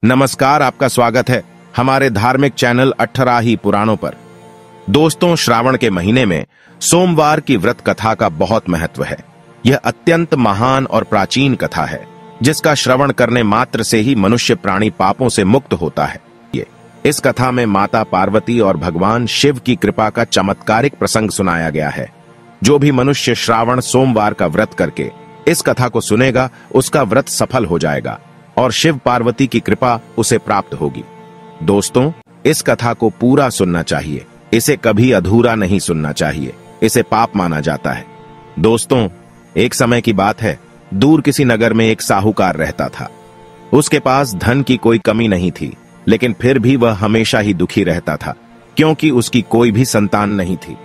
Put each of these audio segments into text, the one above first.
नमस्कार, आपका स्वागत है हमारे धार्मिक चैनल 18 पुराणों पर। दोस्तों, श्रावण के महीने में सोमवार की व्रत कथा का बहुत महत्व है। यह अत्यंत महान और प्राचीन कथा है, जिसका श्रवण करने मात्र से ही मनुष्य प्राणी पापों से मुक्त होता है। इस कथा में माता पार्वती और भगवान शिव की कृपा का चमत्कारिक प्रसंग सुनाया गया है। जो भी मनुष्य श्रावण सोमवार का व्रत करके इस कथा को सुनेगा, उसका व्रत सफल हो जाएगा और शिव पार्वती की कृपा उसे प्राप्त होगी। दोस्तों, इस कथा को पूरा सुनना चाहिए, इसे कभी अधूरा नहीं सुनना चाहिए, इसे पाप माना जाता है। दोस्तों, एक समय की बात है, दूर किसी नगर में एक साहूकार रहता था। उसके पास धन की कोई कमी नहीं थी, लेकिन फिर भी वह हमेशा ही दुखी रहता था, क्योंकि उसकी कोई भी संतान नहीं थी।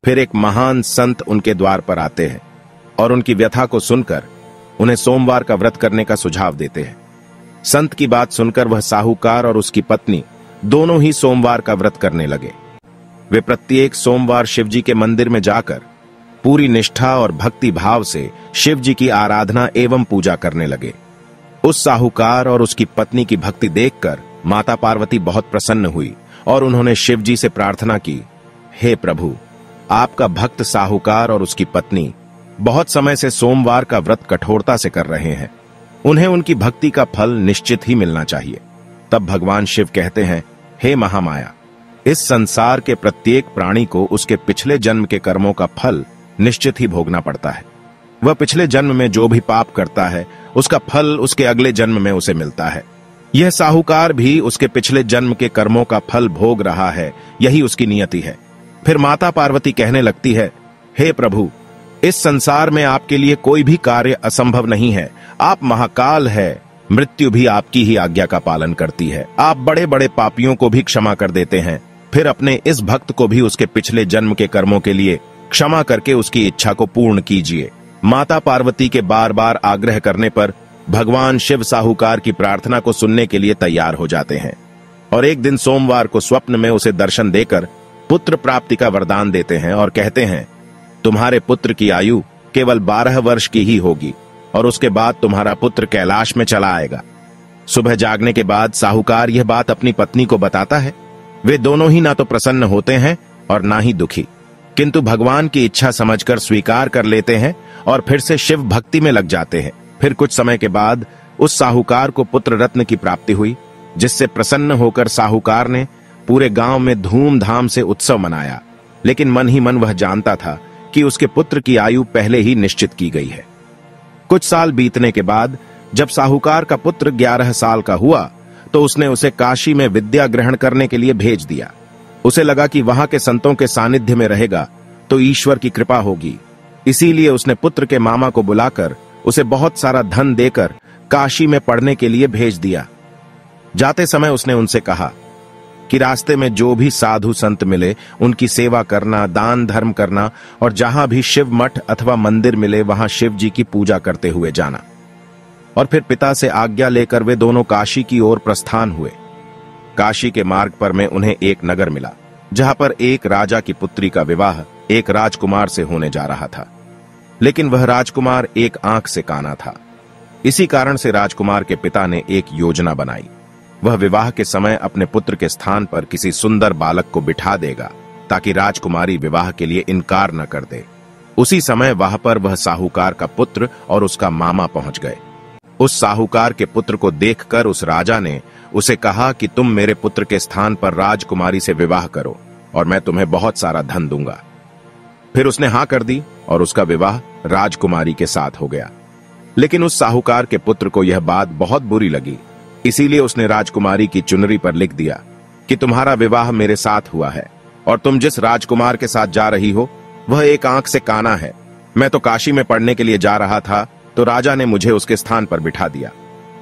फिर एक महान संत उनके द्वार पर आते हैं और उनकी व्यथा को सुनकर उन्हें सोमवार का व्रत करने का सुझाव देते हैं। संत की बात सुनकर वह साहूकार और उसकी पत्नी दोनों ही सोमवार का व्रत करने लगे। वे प्रत्येक सोमवार शिवजी के मंदिर में जाकर पूरी निष्ठा और भक्ति भाव से शिवजी की आराधना एवं पूजा करने लगे। उस साहूकार और उसकी पत्नी की भक्ति देखकर माता पार्वती बहुत प्रसन्न हुई और उन्होंने शिवजी से प्रार्थना की, हे प्रभु, आपका भक्त साहूकार और उसकी पत्नी बहुत समय से सोमवार का व्रत कठोरता से कर रहे हैं, उन्हें उनकी भक्ति का फल निश्चित ही मिलना चाहिए। तब भगवान शिव कहते हैं, हे महामाया, इस संसार के प्रत्येक प्राणी को उसके पिछले जन्म के कर्मों का फल निश्चित ही भोगना पड़ता है। वह पिछले जन्म में जो भी पाप करता है, उसका फल उसके अगले जन्म में उसे मिलता है। यह साहूकार भी उसके पिछले जन्म के कर्मों का फल भोग रहा है, यही उसकी नियति है। फिर माता पार्वती कहने लगती है, हे प्रभु, इस संसार में आपके लिए कोई भी कार्य असंभव नहीं है। आप महाकाल है, मृत्यु भी आपकी ही आज्ञा का पालन करती है। आप बड़े बड़े पापियों को भी क्षमा कर देते हैं, फिर अपने इस भक्त को भी उसके पिछले जन्म के कर्मों के लिए क्षमा करके उसकी इच्छा को पूर्ण कीजिए। माता पार्वती के बार बार आग्रह करने पर भगवान शिव साहूकार की प्रार्थना को सुनने के लिए तैयार हो जाते हैं और एक दिन सोमवार को स्वप्न में उसे दर्शन देकर पुत्र प्राप्ति का वरदान देते हैं और कहते हैं, तुम्हारे पुत्र की आयु केवल 12 वर्ष की ही होगी और उसके बाद तुम्हारा पुत्र कैलाश में चला आएगा। सुबह जागने के बाद साहूकार यह बात अपनी पत्नी को बताता है। वे दोनों ही ना तो प्रसन्न होते हैं और ना ही दुखी, किंतु भगवान की इच्छा समझकर स्वीकार कर लेते हैं और फिर से शिव भक्ति में लग जाते हैं। फिर कुछ समय के बाद उस साहूकार को पुत्र रत्न की प्राप्ति हुई, जिससे प्रसन्न होकर साहूकार ने पूरे गांव में धूमधाम से उत्सव मनाया। लेकिन मन ही मन वह जानता था कि उसके पुत्र की आयु पहले ही निश्चित की गई है। कुछ साल बीतने के बाद जब साहूकार का पुत्र 11 साल का हुआ, तो उसने उसे काशी में विद्या ग्रहण करने के लिए भेज दिया। उसे लगा कि वहां के संतों के सानिध्य में रहेगा तो ईश्वर की कृपा होगी। इसीलिए उसने पुत्र के मामा को बुलाकर उसे बहुत सारा धन देकर काशी में पढ़ने के लिए भेज दिया। जाते समय उसने उनसे कहा कि रास्ते में जो भी साधु संत मिले उनकी सेवा करना, दान धर्म करना और जहां भी शिव मठ अथवा मंदिर मिले वहां शिव जी की पूजा करते हुए जाना। और फिर पिता से आज्ञा लेकर वे दोनों काशी की ओर प्रस्थान हुए। काशी के मार्ग पर में उन्हें एक नगर मिला, जहां पर एक राजा की पुत्री का विवाह एक राजकुमार से होने जा रहा था। लेकिन वह राजकुमार एक आंख से काना था। इसी कारण से राजकुमार के पिता ने एक योजना बनाई। वह विवाह के समय अपने पुत्र के स्थान पर किसी सुंदर बालक को बिठा देगा, ताकि राजकुमारी विवाह के लिए इनकार न कर दे। उसी समय वहां पर वह साहूकार का पुत्र और उसका मामा पहुंच गए। उस साहूकार के पुत्र को देखकर उस राजा ने उसे कहा कि तुम मेरे पुत्र के स्थान पर राजकुमारी से विवाह करो और मैं तुम्हें बहुत सारा धन दूंगा। फिर उसने हां कर दी और उसका विवाह राजकुमारी के साथ हो गया। लेकिन उस साहूकार के पुत्र को यह बात बहुत बुरी लगी, इसीलिए उसने राजकुमारी की चुनरी पर लिख दिया कि तुम्हारा विवाह मेरे साथ हुआ है और तुम जिस राजकुमार के साथ जा रही हो वह एक आंख से काना है। मैं तो काशी में पढ़ने के लिए जा रहा था, तो राजा ने मुझे उसके स्थान पर बिठा दिया।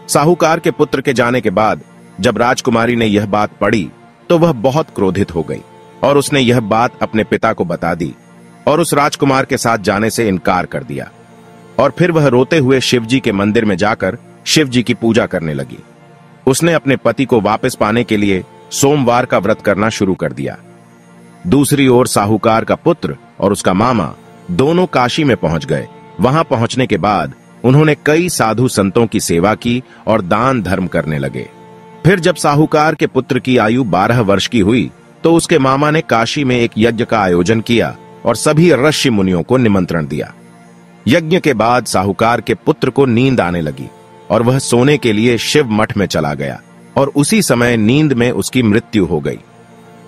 साहूकार के पुत्र के जाने के बाद जब राजकुमारी ने यह बात पढ़ी तो वह बहुत क्रोधित हो गई और उसने यह बात अपने पिता को बता दी और उस राजकुमार के साथ जाने से इनकार कर दिया। और फिर वह रोते हुए शिवजी के मंदिर में जाकर शिवजी की पूजा करने लगी। उसने अपने पति को वापस पाने के लिए सोमवार का व्रत करना शुरू कर दिया। दूसरी ओर साहूकार का पुत्र और उसका मामा दोनों काशी में पहुंच गए। वहां पहुंचने के बाद उन्होंने कई साधु संतों की सेवा की और दान धर्म करने लगे। फिर जब साहूकार के पुत्र की आयु 12 वर्ष की हुई तो उसके मामा ने काशी में एक यज्ञ का आयोजन किया और सभी ऋषि मुनियों को निमंत्रण दिया। यज्ञ के बाद साहूकार के पुत्र को नींद आने लगी और वह सोने के लिए शिव मठ में चला गया और उसी समय नींद में उसकी मृत्यु हो गई।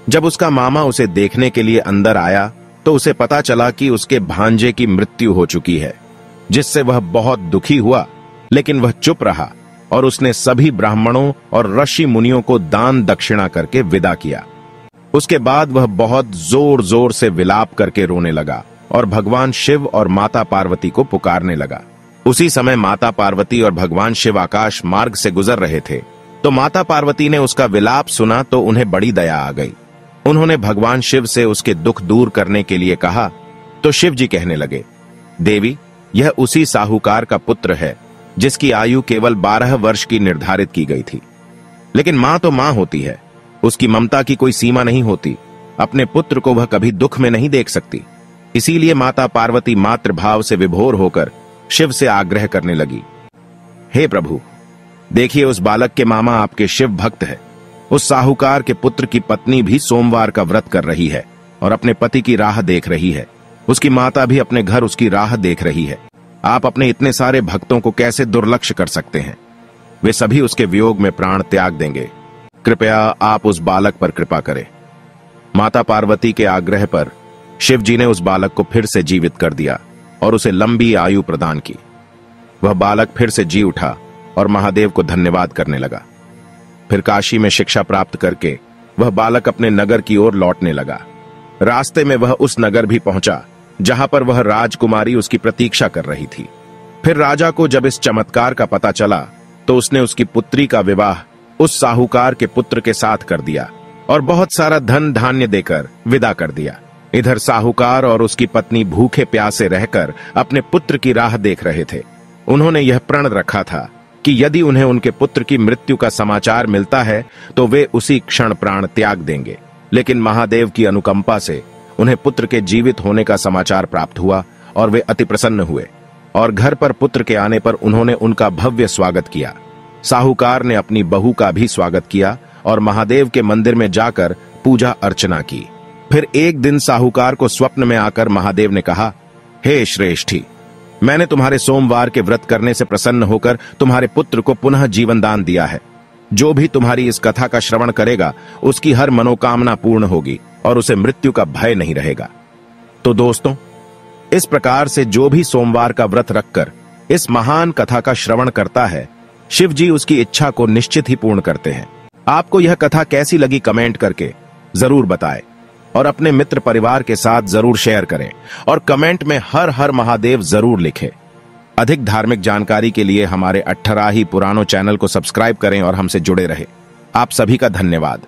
जब उसका मामा उसे देखने के लिए अंदर आया तो उसे पता चला कि उसके भांजे की मृत्यु हो चुकी है, जिससे वह बहुत दुखी हुआ, लेकिन वह चुप रहा और उसने सभी ब्राह्मणों और ऋषि मुनियों को दान दक्षिणा करके विदा किया। उसके बाद वह बहुत जोर जोर से विलाप करके रोने लगा और भगवान शिव और माता पार्वती को पुकारने लगा। उसी समय माता पार्वती और भगवान शिव आकाश मार्ग से गुजर रहे थे, तो माता पार्वती ने उसका विलाप सुना तो उन्हें बड़ी दया आ गई। उन्होंने भगवान शिव से उसके दुख दूर करने के लिए कहा, तो शिव जी कहने लगे, देवी, यह उसी साहूकार का पुत्र है जिसकी आयु केवल 12 वर्ष की निर्धारित की गई थी। लेकिन मां तो मां होती है, उसकी ममता की कोई सीमा नहीं होती। अपने पुत्र को वह कभी दुख में नहीं देख सकती। इसीलिए माता पार्वती मातृभाव से विभोर होकर शिव से आग्रह करने लगी, हे प्रभु, देखिए उस बालक के मामा आपके शिव भक्त है। उस साहूकार के पुत्र की पत्नी भी सोमवार का व्रत कर रही है और अपने पति की राह देख रही है। उसकी माता भी अपने घर उसकी राह देख रही है। आप अपने इतने सारे भक्तों को कैसे दुर्लक्ष्य कर सकते हैं? वे सभी उसके वियोग में प्राण त्याग देंगे। कृपया आप उस बालक पर कृपा करें। माता पार्वती के आग्रह पर शिव जी ने उस बालक को फिर से जीवित कर दिया और उसे लंबी आयु प्रदान की। वह बालक फिर से जी उठा और महादेव को धन्यवाद करने लगा। फिर काशी में शिक्षा प्राप्त करके वह बालक अपने नगर की ओर लौटने लगा। रास्ते में वह उस नगर भी पहुंचा जहां पर वह राजकुमारी उसकी प्रतीक्षा कर रही थी। फिर राजा को जब इस चमत्कार का पता चला तो उसने उसकी पुत्री का विवाह उस साहूकार के पुत्र के साथ कर दिया और बहुत सारा धन धान्य देकर विदा कर दिया। इधर साहूकार और उसकी पत्नी भूखे प्यासे रहकर अपने पुत्र की राह देख रहे थे। उन्होंने यह प्रण रखा था कि यदि उन्हें उनके पुत्र की मृत्यु का समाचार मिलता है तो वे उसी क्षण प्राण त्याग देंगे। लेकिन महादेव की अनुकंपा से उन्हें पुत्र के जीवित होने का समाचार प्राप्त हुआ और वे अति प्रसन्न हुए और घर पर पुत्र के आने पर उन्होंने उनका भव्य स्वागत किया। साहूकार ने अपनी बहू का भी स्वागत किया और महादेव के मंदिर में जाकर पूजा अर्चना की। फिर एक दिन साहूकार को स्वप्न में आकर महादेव ने कहा, हे श्रेष्ठी, मैंने तुम्हारे सोमवार के व्रत करने से प्रसन्न होकर तुम्हारे पुत्र को पुनः जीवन दान दिया है। जो भी तुम्हारी इस कथा का श्रवण करेगा उसकी हर मनोकामना पूर्ण होगी और उसे मृत्यु का भय नहीं रहेगा। तो दोस्तों, इस प्रकार से जो भी सोमवार का व्रत रखकर इस महान कथा का श्रवण करता है, शिव जी उसकी इच्छा को निश्चित ही पूर्ण करते हैं। आपको यह कथा कैसी लगी कमेंट करके जरूर बताएं और अपने मित्र परिवार के साथ जरूर शेयर करें और कमेंट में हर हर महादेव जरूर लिखें। अधिक धार्मिक जानकारी के लिए हमारे अट्ठराही पुराणों चैनल को सब्सक्राइब करें और हमसे जुड़े रहें। आप सभी का धन्यवाद।